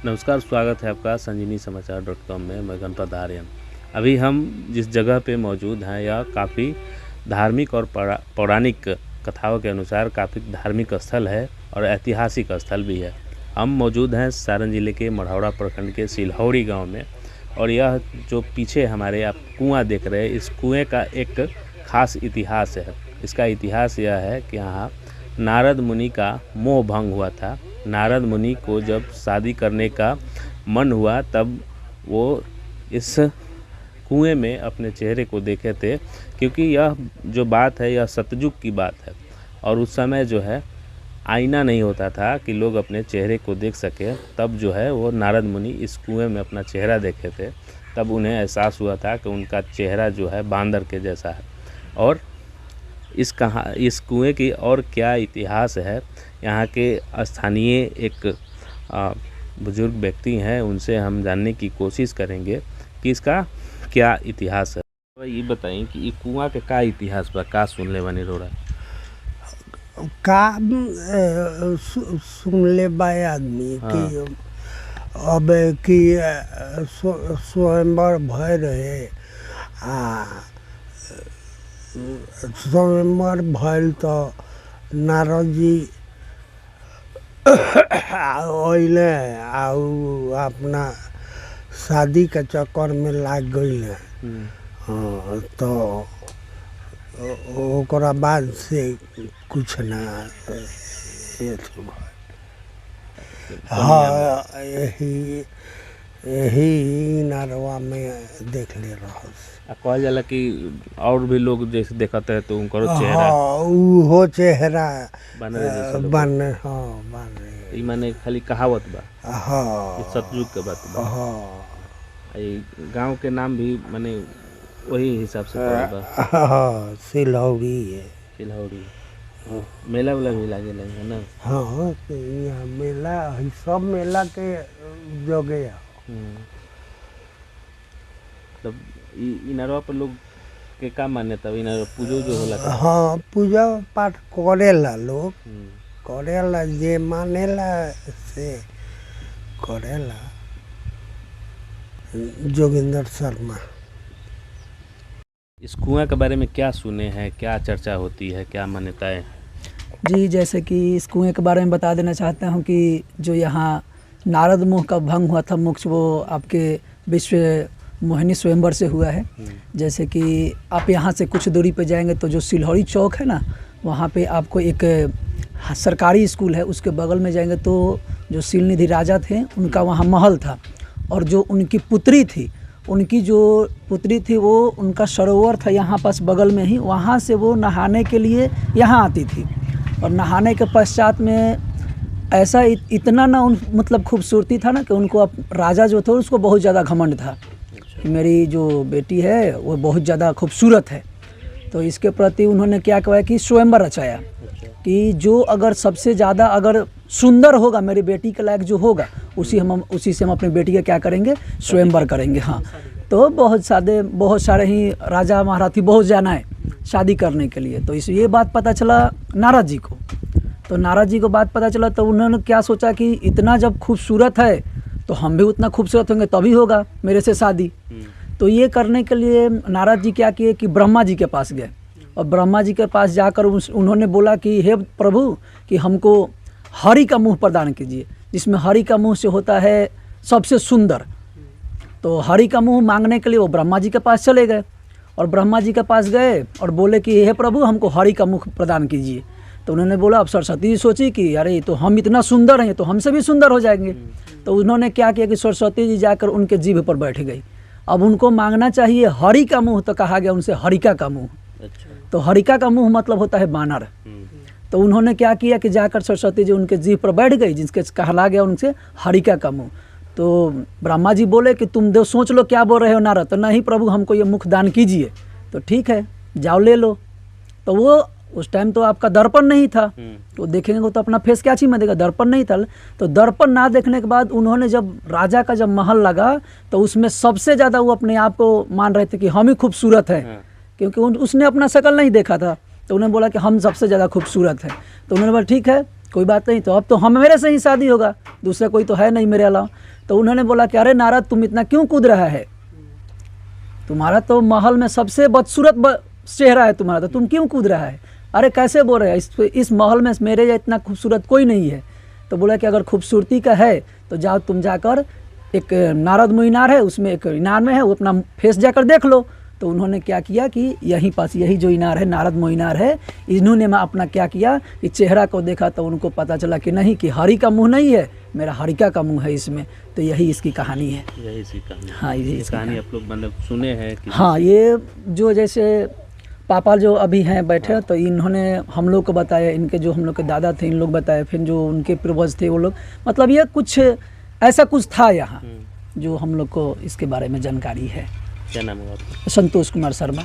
नमस्कार, स्वागत है आपका संजीवनी समाचार.com में। मैं गणपत आर्यन। अभी हम जिस जगह पे मौजूद हैं यह काफ़ी धार्मिक और पौराणिक कथाओं के अनुसार काफ़ी धार्मिक स्थल है और ऐतिहासिक स्थल भी है। हम मौजूद हैं सारण जिले के मढ़ौरा प्रखंड के सिलहौड़ी गांव में और यह जो पीछे हमारे आप कुआं देख रहे हैं, इस कुएं का एक ख़ास इतिहास है। इसका इतिहास यह है कि यहाँ नारद मुनि का मोह भंग हुआ था। नारद मुनि को जब शादी करने का मन हुआ तब वो इस कुएं में अपने चेहरे को देखे थे, क्योंकि यह जो बात है यह सतयुग की बात है और उस समय जो है आईना नहीं होता था कि लोग अपने चेहरे को देख सके। तब जो है वो नारद मुनि इस कुएं में अपना चेहरा देखे थे। तब उन्हें एहसास हुआ था कि उनका चेहरा जो है बांदर के जैसा है। और इस कुएं की और क्या इतिहास है, यहाँ के स्थानीय एक बुजुर्ग व्यक्ति हैं, उनसे हम जानने की कोशिश करेंगे कि इसका क्या इतिहास है। ये बताइए कि ये कुआं के का इतिहास बा, का सुनले बानी रोड़ा का सुनले बा आदमी कि अब कि स्वयंवर भय रहे आ स्वयंवर भयल तो नारद जी अइले आ अपना शादी के चक्कर में लाग गई। तो ओकरा बाद से कुछ ना हाँ यही नारवा में देख ले रहा। कहल जाला कि और भी लोग जैसे देखते हैं तो उनका चेहरा वो चेहरा बन ई माने खाली कहावत बा। हाँ सतयुग के बात बा। हाँ गांव के नाम भी माने वही हिसाब से पड़ा बा। हाँ सिलहौड़ी है। सिलहौड़ी मेला वाला भी लागे है ना। हाँ तो यहाँ मेला सब मेला के जगह तब इ नरवा पर लोग के का मान्यता है, पूजो जो होला। हाँ पूजा पाठ करेला लोग, करेला जे मानेला से करेला। जोगिंदर शर्मा। इस कुआं के बारे में क्या सुने हैं, क्या चर्चा होती है, क्या मान्यताएं? जी जैसे कि इस कुएं के बारे में बता देना चाहता हूं कि जो यहाँ नारद मोह का भंग हुआ था, मोक्ष, वो आपके विश्व मोहिनी स्वयंवर से हुआ है। जैसे कि आप यहाँ से कुछ दूरी पे जाएंगे तो जो सिलहौड़ी चौक है ना, वहाँ पे आपको एक सरकारी स्कूल है, उसके बगल में जाएंगे तो जो सीलनिधि राजा थे उनका वहाँ महल था। और जो उनकी पुत्री थी, वो उनका सरोवर था यहाँ पास बगल में ही, वहाँ से वो नहाने के लिए यहाँ आती थी। और नहाने के पश्चात में ऐसा इतना ना मतलब खूबसूरती था ना कि उनको अब राजा जो थे उसको बहुत ज़्यादा घमंड था कि मेरी जो बेटी है वो बहुत ज़्यादा खूबसूरत है। तो इसके प्रति उन्होंने क्या कहा कि स्वयंवर रचाया कि जो अगर सबसे ज़्यादा अगर सुंदर होगा, मेरी बेटी के लायक जो होगा, उसी से हम अपनी बेटी का क्या करेंगे, स्वयंवर करेंगे। हाँ तो बहुत सारे ही राजा महाराज बहुत जाना है शादी करने के लिए। तो ये बात पता चला नारद जी को। तो नारद जी को बात पता चला तो उन्होंने क्या सोचा कि इतना जब खूबसूरत है तो हम भी उतना खूबसूरत होंगे तभी होगा मेरे से शादी। तो ये करने के लिए नारद जी क्या किए कि ब्रह्मा जी के पास गए और ब्रह्मा जी के पास जाकर उन्होंने बोला कि हे प्रभु कि हमको हरि का मुँह प्रदान कीजिए, जिसमें हरि का मुँह से होता है सबसे सुंदर। तो हरि का मुँह मांगने के लिए वो ब्रह्मा जी के पास चले गए और ब्रह्मा जी के पास गए और बोले कि हे प्रभु हमको हरि का मुख प्रदान कीजिए। तो उन्होंने बोला, अब सरस्वती जी सोची कि अरे तो हम इतना सुंदर हैं तो हमसे भी सुंदर हो जाएंगे। तो उन्होंने क्या किया कि सरस्वती जी जाकर उनके जीभ पर बैठ गई। अब उनको मांगना चाहिए हरि का मुँह, तो कहा गया उनसे हरिका का मुँह। तो हरिका का मुँह मतलब होता है बानर। तो उन्होंने क्या किया कि जाकर सरस्वती जी उनके जीभ पर बैठ गई, जिसके कहला गया उनसे हरिका का मुँह। तो ब्रह्मा जी बोले कि तुम देव सोच लो क्या बोल रहे हो नारद। तो नहीं प्रभु हमको ये मुख दान कीजिए। तो ठीक है जाओ ले लो। तो वो उस टाइम तो आपका दर्पण नहीं था, तो देखेंगे तो अपना फेस क्या चीज में देगा, दर्पण नहीं था। तो दर्पण ना देखने के बाद उन्होंने जब राजा का जब महल लगा तो उसमें सबसे ज़्यादा वो अपने आप को मान रहे थे कि हम ही खूबसूरत हैं, क्योंकि उसने अपना शक्ल नहीं देखा था। तो उन्होंने बोला कि हम सबसे ज़्यादा खूबसूरत हैं। तो उन्होंने बोला ठीक है, कोई बात नहीं, तो अब तो हम मेरे से ही शादी होगा, दूसरा कोई तो है नहीं मेरे अलावा। तो उन्होंने बोला कि अरे नारद तुम इतना क्यों कूद रहा है, तुम्हारा तो महल में सबसे बदसूरत चेहरा है तुम्हारा, तो तुम क्यों कूद रहा है। अरे कैसे बोल रहे हैं, इस महल में मेरे या इतना खूबसूरत कोई नहीं है। तो बोला कि अगर खूबसूरती का है तो जाओ तुम जाकर, एक नारद मुइनार है उसमें एक इनार में है, वो अपना फेस जाकर देख लो। तो उन्होंने क्या किया कि यहीं पास यही जो इनार है नारद मुइनार है, इन्होंने अपना क्या किया कि चेहरा को देखा तो उनको पता चला कि नहीं कि हरि का मुंह नहीं है, मेरा हरिका का मुंह है इसमें। तो यही इसकी कहानी है। यही इसकी कहानी। हाँ, यही ये इसकी कहानी आप लोग मतलब सुने हैं कि हाँ, ये जो जैसे पापा जो अभी हैं बैठे, तो इन्होंने हम लोग को बताया, इनके जो हम लोग के दादा थे इन लोग बताए, फिर जो उनके पूर्वज थे वो लोग, मतलब ये कुछ ऐसा कुछ था यहाँ जो हम लोग को इसके बारे में जानकारी है। क्या नाम है आपका? संतोष कुमार शर्मा।